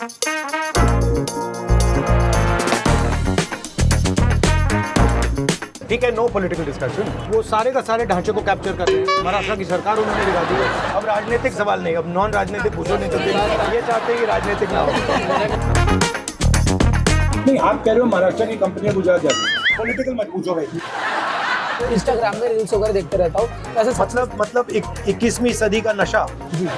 ठीक है, no political discussion, वो सारे का सारे ढांचे को कैप्चर कर रहे हैं। महाराष्ट्र की सरकार उन्होंने दिखा दी है। अब राजनीतिक सवाल नहीं, अब नॉन राजनीतिक पूछो, नहीं तो ये चाहते हैं कि राजनीतिक ना हो। नहीं, आप कह रहे हो महाराष्ट्र की कंपनियां गुजरात जाती हैं, पॉलिटिकल मत पूछो भाई। इंस्टाग्राम में रील्स वगैरह देखते रहता हूँ, ऐसे मतलब 21वीं सदी का नशा। जी।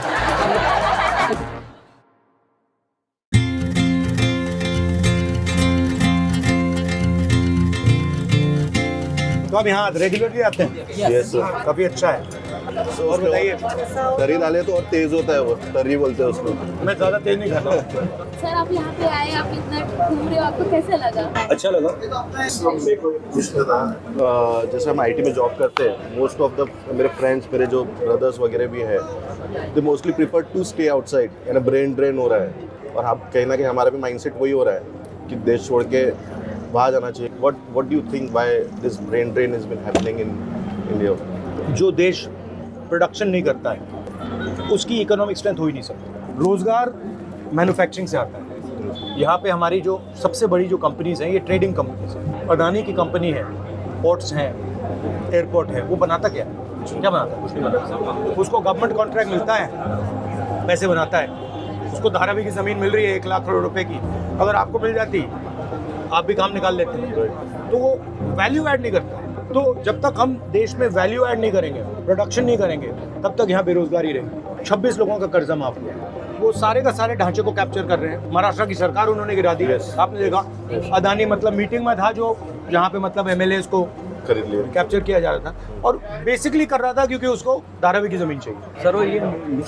तो आप यहाँ रेगुलरली आते हैं? Yes sir. काफी अच्छा है। और बताइए। तरी डाले तो और तेज होता है, वो तरी बोलते हैं उसको। मैं ज्यादा तेज नहीं खाता हूँ। सर आप यहाँ पे आए, आप इतना घूम रहे हो, आपको कैसे लगा? अच्छा लगा। मेरे को इसमें था, जैसे हम आईटी में जॉब करते हैं, मोस्ट ऑफ द मेरे फ्रेंड्स, मेरे जो ब्रदर्स वगैरह भी हैं, they mostly prefer to stay outside, यानी ब्रेन ड्रेन हो रहा है। और आप कहीं ना कहीं हमारा भी माइंडसेट वही हो रहा है कि देश छोड़ के बाहर जाना चाहिए। What do you think why this brain drain has been happening in India? जो देश प्रोडक्शन नहीं करता है उसकी इकोनॉमिक स्ट्रेंथ हो ही नहीं सकती। रोजगार मैन्युफैक्चरिंग से आता है। यहाँ पे हमारी जो सबसे बड़ी जो कंपनीज हैं, ये ट्रेडिंग कंपनीज हैं। अडानी की कंपनी है, पोर्ट्स हैं, एयरपोर्ट है, वो बनाता क्या बनाता है? कुछ नहीं बनाता। उसको गवर्नमेंट कॉन्ट्रैक्ट मिलता है, पैसे बनाता है। उसको धारावी की ज़मीन मिल रही है 1 लाख करोड़ रुपए की, अगर आपको मिल जाती आप भी काम निकाल लेते हैं। तो वो वैल्यू ऐड नहीं करता। तो जब तक हम देश में वैल्यू ऐड नहीं करेंगे, प्रोडक्शन नहीं करेंगे, तब तक यहाँ बेरोजगारी रहेगी। 26 लोगों का कर्जा माफ हुआ, वो सारे का सारे ढांचे को कैप्चर कर रहे हैं। महाराष्ट्र की सरकार उन्होंने गिरा दी है। आपने देखा अदानी मतलब मीटिंग में था, जो जहाँ पे मतलब एमएलएस को खरीद लिया, कैप्चर किया जा रहा था, और बेसिकली कर रहा था क्योंकि उसको धारावी की जमीन चाहिए। सर वो ये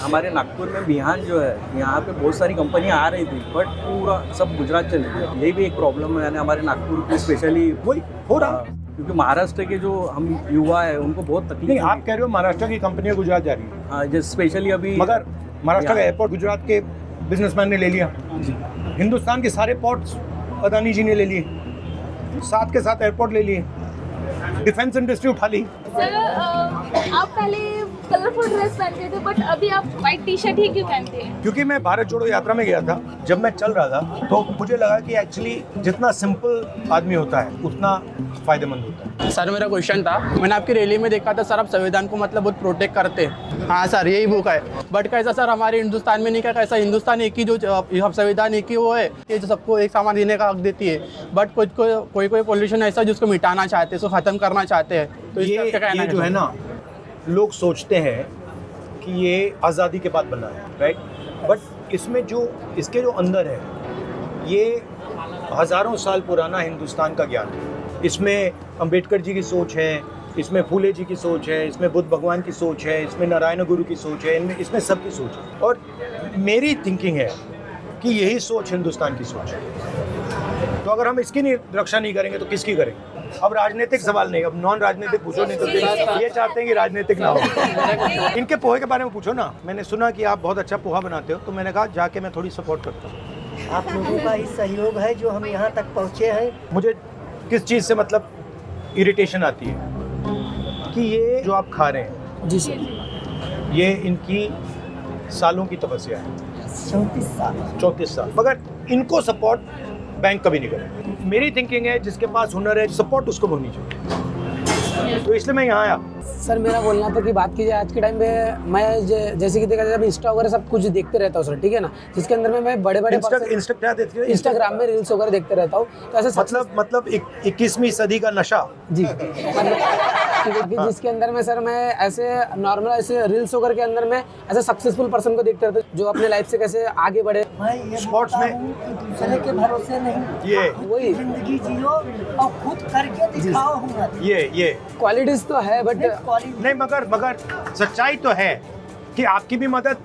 हमारे नागपुर में बिहान जो है, यहाँ पे बहुत सारी कंपनियां आ रही थी, बट पूरा सब गुजरात चली गई। ये भी एक प्रॉब्लम है, यानी हमारे नागपुर की स्पेशली वही हो रहा है। क्योंकि महाराष्ट्र के जो हम युवा है उनको बहुत तकलीफ नहीं, होगी। आप कह रहे हो महाराष्ट्र की कंपनियां गुजरात जा रही है। हाँ, जैसे स्पेशली अभी मगर महाराष्ट्र का एयरपोर्ट गुजरात के बिजनेसमैन ने ले लिया। हिंदुस्तान के सारे पोर्ट्स अदानी जी ने ले लिए, साथ के साथ एयरपोर्ट ले लिए, डिफेंस इंडस्ट्री उठा ली। सर आप पहले कलरफुल ड्रेस पहनते थे, बट अभी आप व्हाइट टी शर्ट ही क्यों पहनते हैं? क्योंकि मैं भारत जोड़ो यात्रा में गया था, जब मैं चल रहा था तो मुझे लगा कि एक्चुअली जितना सिंपल आदमी होता है उतना फायदेमंद होता है। सर मेरा क्वेश्चन था, मैंने आपकी रैली में देखा था सर, आप संविधान को मतलब बहुत प्रोटेक्ट करते हैं। हाँ सर, यही बुक है, बट कैसा सर हमारे हिंदुस्तान में नहीं, क्या कैसा हिंदुस्तान एक ही जो संविधान एक ही वो है, ये जो सबको एक सामान देने का हक देती है, बट कोई पॉल्यूशन ऐसा जिसको मिटाना चाहते हैं, उसको खत्म करना चाहते हैं। तो ये जो है ना, लोग सोचते हैं कि ये आज़ादी के बाद बना है, राइट, बट इसमें जो इसके जो अंदर है, ये हज़ारों साल पुराना हिंदुस्तान का ज्ञान है। इसमें अंबेडकर जी की सोच है, इसमें फूले जी की सोच है, इसमें बुद्ध भगवान की सोच है, इसमें नारायण गुरु की सोच है, इसमें सबकी सोच है। और मेरी थिंकिंग है कि यही सोच हिंदुस्तान की सोच है। तो अगर हम इसकी रक्षा नहीं करेंगे तो किसकी करेंगे? अब राजनीतिक सवाल नहीं, अब नॉन राजनीतिक पूछो, नहीं तो ये चाहते हैं कि राजनीतिक ना हो। इनके पोहे के बारे में पूछो ना। मैंने सुना कि आप बहुत अच्छा पोहा बनाते हो, तो मैंने कहा जाके मैं थोड़ी सपोर्ट करता हूँ। आप लोगों का ही सहयोग है जो हम यहाँ तक पहुँचे हैं। मुझे किस चीज़ से मतलब इरिटेशन आती है कि ये जो आप खा रहे हैं, जी सर, ये इनकी सालों की तपस्या है, 34 साल, मगर इनको सपोर्ट बैंक कभी नहीं करे। मेरी थिंकिंग है जिसके पास हुनर है, सपोर्ट उसको होनी चाहिए, तो इसलिए मैं यहाँ आया। सर मेरा बोलना था कि बात की जाए आज के टाइम पे, मैं जैसे कि देखा जाए इंस्टा वगैरह सब कुछ देखते रहता हूँ सर, ठीक है ना, जिसके अंदर में मैं बड़े इंस्टाग्राम में रील्स वगैरह देखते रहता हूँ। तो ऐसे मतलब 21वीं सदी का नशा। जी, मतलब जिसके अंदर में सर मैं ऐसे नॉर्मल ऐसे रील्स वगैरह के अंदर में ऐसे सक्सेसफुल पर्सन को देखते रहता हूँ, जो अपने लाइफ से कैसे आगे बढ़े। स्पोर्ट्स में दूसरे के भरोसे नहीं, ये वही जिंदगी जियो और खुद करके दिखाओ हुनर। ये क्वालिटीज तो है, बट नहीं, मगर सच्चाई तो है कि आपकी भी मदद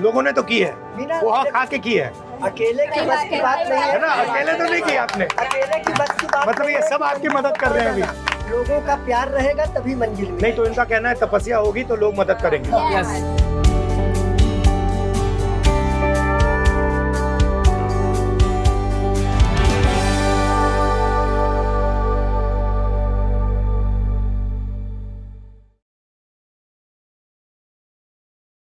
लोगों ने तो की है, पोहा खा के की है। अकेले की बस की बात नहीं है ना, अकेले तो नहीं की आपने, अकेले की बस की बात मतलब ये सब आपकी मदद कर रहे हैं अभी। लोगों का प्यार रहेगा तभी मंजिल मिलेगी। नहीं तो इनका कहना है तपस्या होगी तो लोग मदद करेंगे। यस।